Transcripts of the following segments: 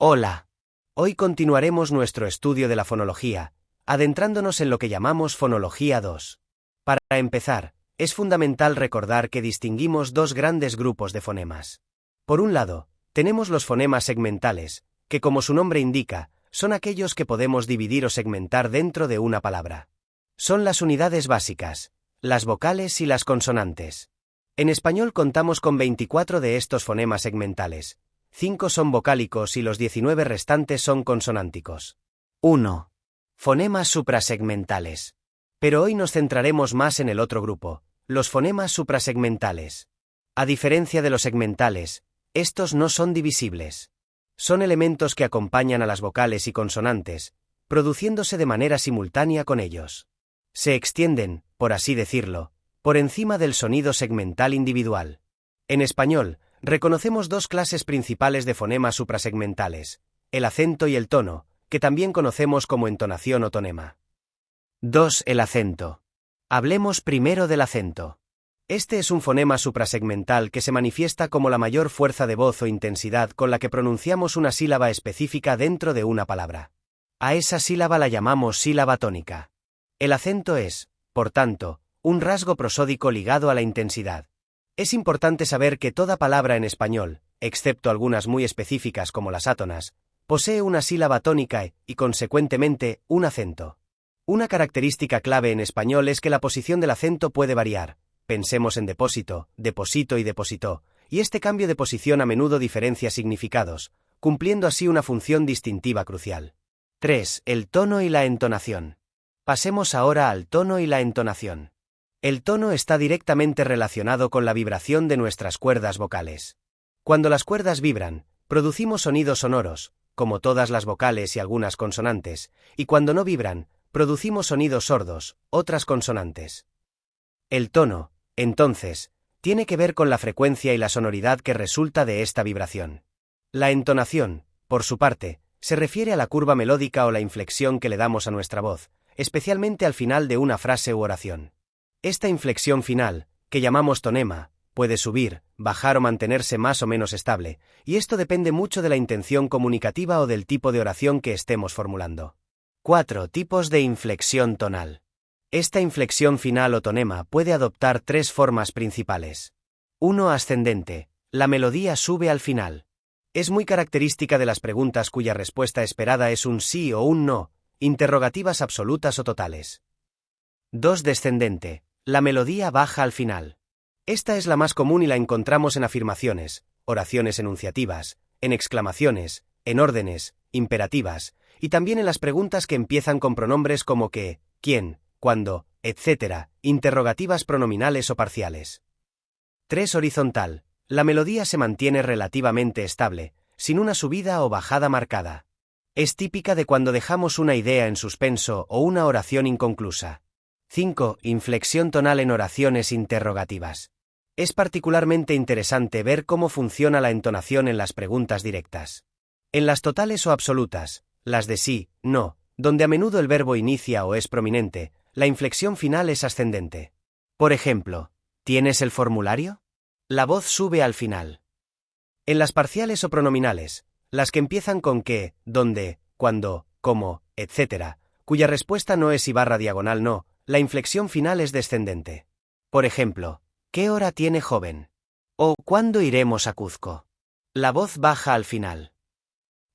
Hola. Hoy continuaremos nuestro estudio de la fonología, adentrándonos en lo que llamamos fonología 2. Para empezar, es fundamental recordar que distinguimos dos grandes grupos de fonemas. Por un lado, tenemos los fonemas segmentales, que como su nombre indica, son aquellos que podemos dividir o segmentar dentro de una palabra. Son las unidades básicas, las vocales y las consonantes. En español contamos con 24 de estos fonemas segmentales. 5 son vocálicos y los 19 restantes son consonánticos. 1. Fonemas suprasegmentales. Pero hoy nos centraremos más en el otro grupo, los fonemas suprasegmentales. A diferencia de los segmentales, estos no son divisibles. Son elementos que acompañan a las vocales y consonantes, produciéndose de manera simultánea con ellos. Se extienden, por así decirlo, por encima del sonido segmental individual. En español, reconocemos dos clases principales de fonemas suprasegmentales, el acento y el tono, que también conocemos como entonación o tonema. 2. El acento. Hablemos primero del acento. Este es un fonema suprasegmental que se manifiesta como la mayor fuerza de voz o intensidad con la que pronunciamos una sílaba específica dentro de una palabra. A esa sílaba la llamamos sílaba tónica. El acento es, por tanto, un rasgo prosódico ligado a la intensidad. Es importante saber que toda palabra en español, excepto algunas muy específicas como las átonas, posee una sílaba tónica y, consecuentemente, un acento. Una característica clave en español es que la posición del acento puede variar. Pensemos en depósito, deposito y depositó, y este cambio de posición a menudo diferencia significados, cumpliendo así una función distintiva crucial. 3. El tono y la entonación. Pasemos ahora al tono y la entonación. El tono está directamente relacionado con la vibración de nuestras cuerdas vocales. Cuando las cuerdas vibran, producimos sonidos sonoros, como todas las vocales y algunas consonantes, y cuando no vibran, producimos sonidos sordos, otras consonantes. El tono, entonces, tiene que ver con la frecuencia y la sonoridad que resulta de esta vibración. La entonación, por su parte, se refiere a la curva melódica o la inflexión que le damos a nuestra voz, especialmente al final de una frase u oración. Esta inflexión final, que llamamos tonema, puede subir, bajar o mantenerse más o menos estable, y esto depende mucho de la intención comunicativa o del tipo de oración que estemos formulando. 4. Tipos de inflexión tonal. Esta inflexión final o tonema puede adoptar tres formas principales. 1. Ascendente. La melodía sube al final. Es muy característica de las preguntas cuya respuesta esperada es un sí o un no, interrogativas absolutas o totales. 2. Descendente. La melodía baja al final. Esta es la más común y la encontramos en afirmaciones, oraciones enunciativas, en exclamaciones, en órdenes, imperativas, y también en las preguntas que empiezan con pronombres como qué, quién, cuándo, etc., interrogativas pronominales o parciales. 3. Horizontal. La melodía se mantiene relativamente estable, sin una subida o bajada marcada. Es típica de cuando dejamos una idea en suspenso o una oración inconclusa. 5. Inflexión tonal en oraciones interrogativas. Es particularmente interesante ver cómo funciona la entonación en las preguntas directas. En las totales o absolutas, las de sí, no, donde a menudo el verbo inicia o es prominente, la inflexión final es ascendente. Por ejemplo, ¿tienes el formulario? La voz sube al final. En las parciales o pronominales, las que empiezan con qué, dónde, cuándo, cómo, etc., cuya respuesta no es y barra diagonal no, la inflexión final es descendente. Por ejemplo, ¿qué hora tiene joven? O ¿cuándo iremos a Cuzco? La voz baja al final.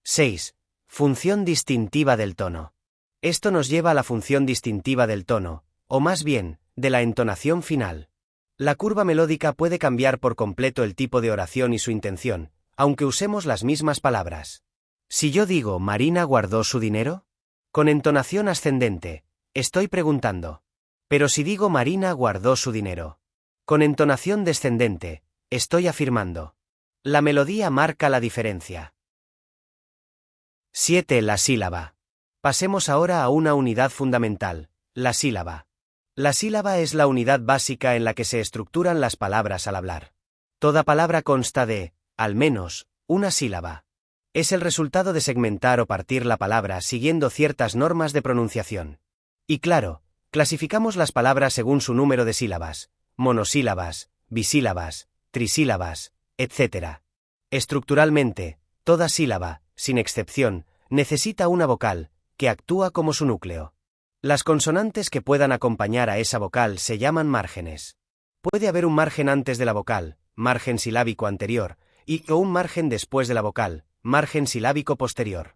6. Función distintiva del tono. Esto nos lleva a la función distintiva del tono, o más bien, de la entonación final. La curva melódica puede cambiar por completo el tipo de oración y su intención, aunque usemos las mismas palabras. Si yo digo Marina guardó su dinero, con entonación ascendente, estoy preguntando. Pero si digo Marina guardó su dinero, con entonación descendente, estoy afirmando. La melodía marca la diferencia. 7. La sílaba. Pasemos ahora a una unidad fundamental, la sílaba. La sílaba es la unidad básica en la que se estructuran las palabras al hablar. Toda palabra consta de, al menos, una sílaba. Es el resultado de segmentar o partir la palabra siguiendo ciertas normas de pronunciación. Y claro, clasificamos las palabras según su número de sílabas, monosílabas, bisílabas, trisílabas, etc. Estructuralmente, toda sílaba, sin excepción, necesita una vocal, que actúa como su núcleo. Las consonantes que puedan acompañar a esa vocal se llaman márgenes. Puede haber un margen antes de la vocal, margen silábico anterior, o un margen después de la vocal, margen silábico posterior.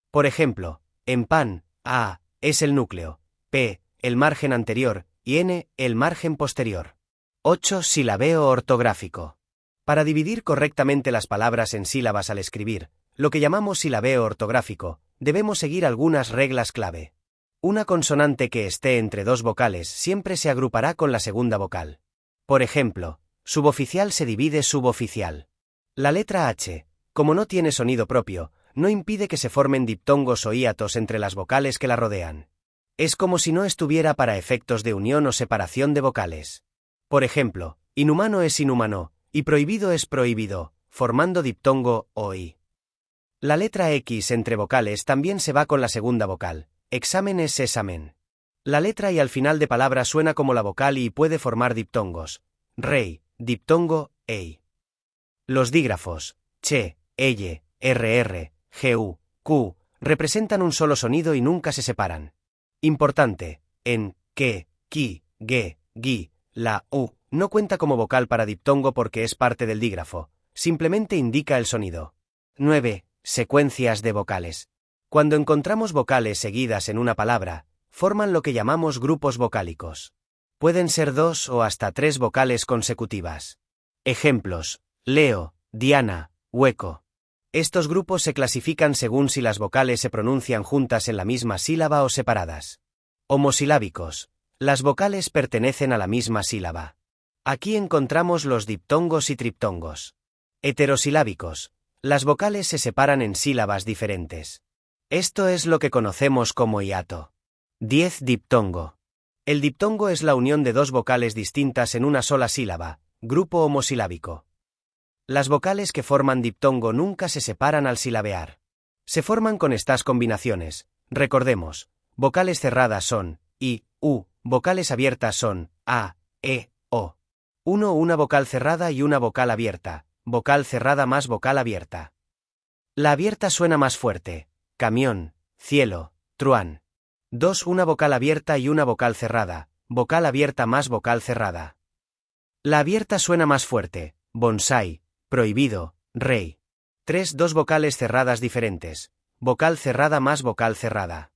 Por ejemplo, en pan, A es el núcleo, P, el margen anterior, y N, el margen posterior. 8. Silabeo ortográfico. Para dividir correctamente las palabras en sílabas al escribir, lo que llamamos silabeo ortográfico, debemos seguir algunas reglas clave. Una consonante que esté entre dos vocales siempre se agrupará con la segunda vocal. Por ejemplo, suboficial se divide suboficial. La letra H, como no tiene sonido propio, no impide que se formen diptongos o hiatos entre las vocales que la rodean. Es como si no estuviera para efectos de unión o separación de vocales. Por ejemplo, inhumano es inhumano, y prohibido es prohibido, formando diptongo o i. La letra X entre vocales también se va con la segunda vocal. Examen es examen. La letra y al final de palabra suena como la vocal y puede formar diptongos. Rey, diptongo, ei. Los dígrafos, che, elle, rr, gu, q, representan un solo sonido y nunca se separan. Importante, en, que, ki, ge, gi, la u, no cuenta como vocal para diptongo porque es parte del dígrafo, simplemente indica el sonido. 9. Secuencias de vocales. Cuando encontramos vocales seguidas en una palabra, forman lo que llamamos grupos vocálicos. Pueden ser 2 o hasta 3 vocales consecutivas. Ejemplos: Leo, Diana, hueco. Estos grupos se clasifican según si las vocales se pronuncian juntas en la misma sílaba o separadas. Homosilábicos. Las vocales pertenecen a la misma sílaba. Aquí encontramos los diptongos y triptongos. Heterosilábicos. Las vocales se separan en sílabas diferentes. Esto es lo que conocemos como hiato. 10. Diptongo. El diptongo es la unión de dos vocales distintas en una sola sílaba, grupo homosilábico. Las vocales que forman diptongo nunca se separan al silabear. Se forman con estas combinaciones. Recordemos, vocales cerradas son i, u, vocales abiertas son a, e, o. Una vocal cerrada y una vocal abierta, vocal cerrada más vocal abierta. La abierta suena más fuerte. Camión, cielo, truán. 2. Una vocal abierta y una vocal cerrada, vocal abierta más vocal cerrada. La abierta suena más fuerte. Bonsai, prohibido, rey. 3. Dos vocales cerradas diferentes, vocal cerrada más vocal cerrada.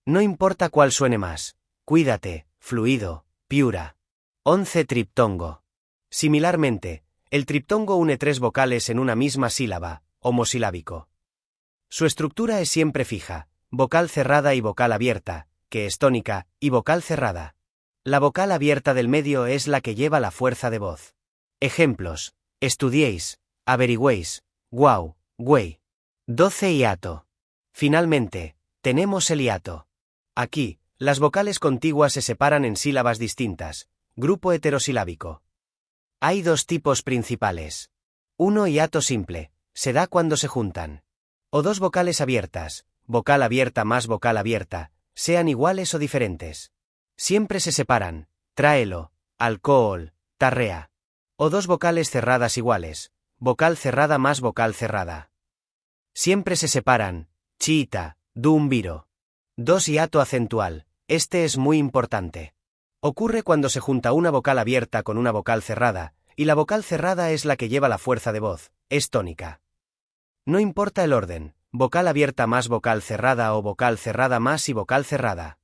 No importa cuál suene más. Cuídate, fluido, piura. 11. Triptongo. Similarmente, el triptongo une 3 vocales en una misma sílaba, homosilábico. Su estructura es siempre fija, vocal cerrada y vocal abierta, que es tónica, y vocal cerrada. La vocal abierta del medio es la que lleva la fuerza de voz. Ejemplos: estudiéis, averigüéis, guau, güey. 12. Hiato. Finalmente, tenemos el hiato. Aquí, las vocales contiguas se separan en sílabas distintas, grupo heterosilábico. Hay 2 tipos principales. 1. Hiato simple, se da cuando se juntan. O 2 vocales abiertas, vocal abierta más vocal abierta, sean iguales o diferentes. Siempre se separan, tráelo, alcohol, tarrea. O 2 vocales cerradas iguales, vocal cerrada más vocal cerrada. Siempre se separan, chiita, dumbiro. 2. Hiato acentual, este es muy importante. Ocurre cuando se junta una vocal abierta con una vocal cerrada, y la vocal cerrada es la que lleva la fuerza de voz, es tónica. No importa el orden, vocal abierta más vocal cerrada o vocal cerrada más y vocal cerrada.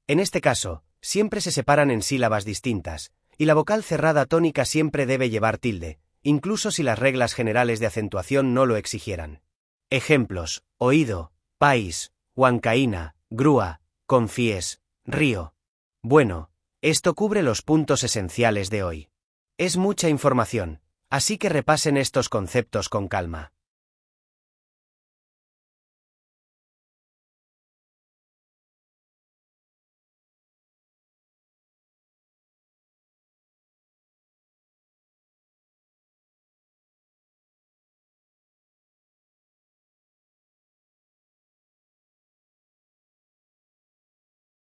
En este caso, siempre se separan en sílabas distintas, y la vocal cerrada tónica siempre debe llevar tilde, incluso si las reglas generales de acentuación no lo exigieran. Ejemplos: oído, país, huancaína, grúa, confíes, río. Bueno, esto cubre los puntos esenciales de hoy. Es mucha información, así que repasen estos conceptos con calma.